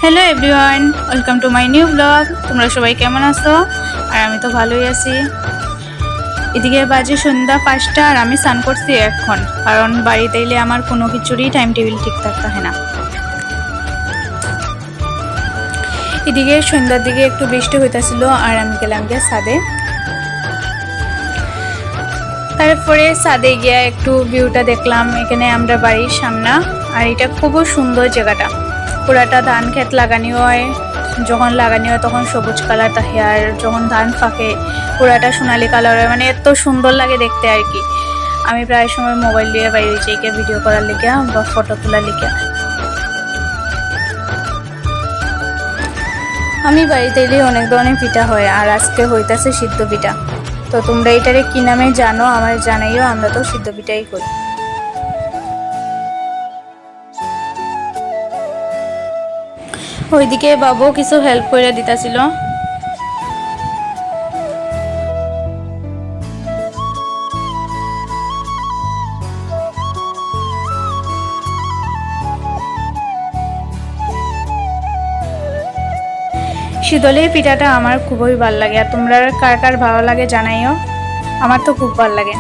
Hello everyone, welcome to my new blog. তোমরা সবাই কেমন আছো? আর আমি তো ভালোই আছি। এদিকে বাজে সন্ধ্যা 5টা আর আমি স্নান করছি এখন, কারণ বাড়িতে এলে আমার কোনো কিছুরই টাইম টেবিল ঠিকঠাক থাকে না। এদিকে সন্ধ্যার দিকে একটু বৃষ্টি হইতেছিল আর আমি গেলাম গিয়ে ছাদে। তারপরে ছাদে গিয়ে একটু ভিউটা দেখলাম। এখানে আমরা বাড়ির সামনে, আর এটা খুবই সুন্দর জায়গাটা। পুরাটা ধান ক্ষেত লাগানি হয়, যখন লাগানি হয় তখন সবুজ কালার থাকে, আর যখন ধান ফাঁকে পুরাটা সোনালি কালার হয়। মানে এত সুন্দর লাগে দেখতে আর কি। আমি প্রায় সময় মোবাইল দিয়ে বাইরে যাই ভিডিও করার লিখে বা ফটো তোলার লিখে। আমি বাড়িতে এলে অনেক ধরনের পিঠা হয়, আর আজকে হইতাছে সিদ্ধ পিঠা। তো তোমরা এটারে কি নামে জানো আমার জানাইও, আমরা তো সিদ্ধ পিঠাই করি। ওইদিকে বাবু কিছু হেল্প করে দিতেছিল। শীতলের পিঠাটা আমার খুবই ভালো লাগে, আর তোমরা কার কার ভালো লাগে জানাইও। আমার তো খুব ভালো লাগে।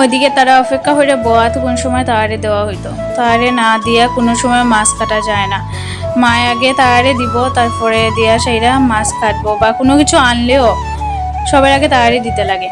ওইদিকে তারা অপেক্ষা করে বয়া, তো কোন সময় তাড়ারে দেওয়া হইতো। তাড়ারে না দিয়া কোনো সময় মাছ কাটা যায় না। মায় আগে তাড়ারে দিব, তারপরে দিয়া সেইরা মাছ কাটবো, বা কোনো কিছু আনলেও সবার আগে তাড়ারে দিতে লাগে।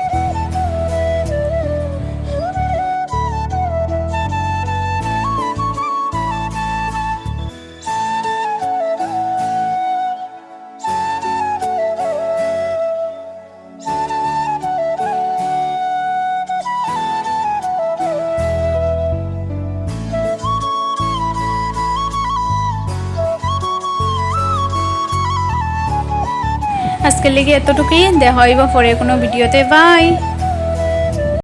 আজকের লেগে এতটুকুই, দেখা হইব পরে কোনো ভিডিওতে। বাই।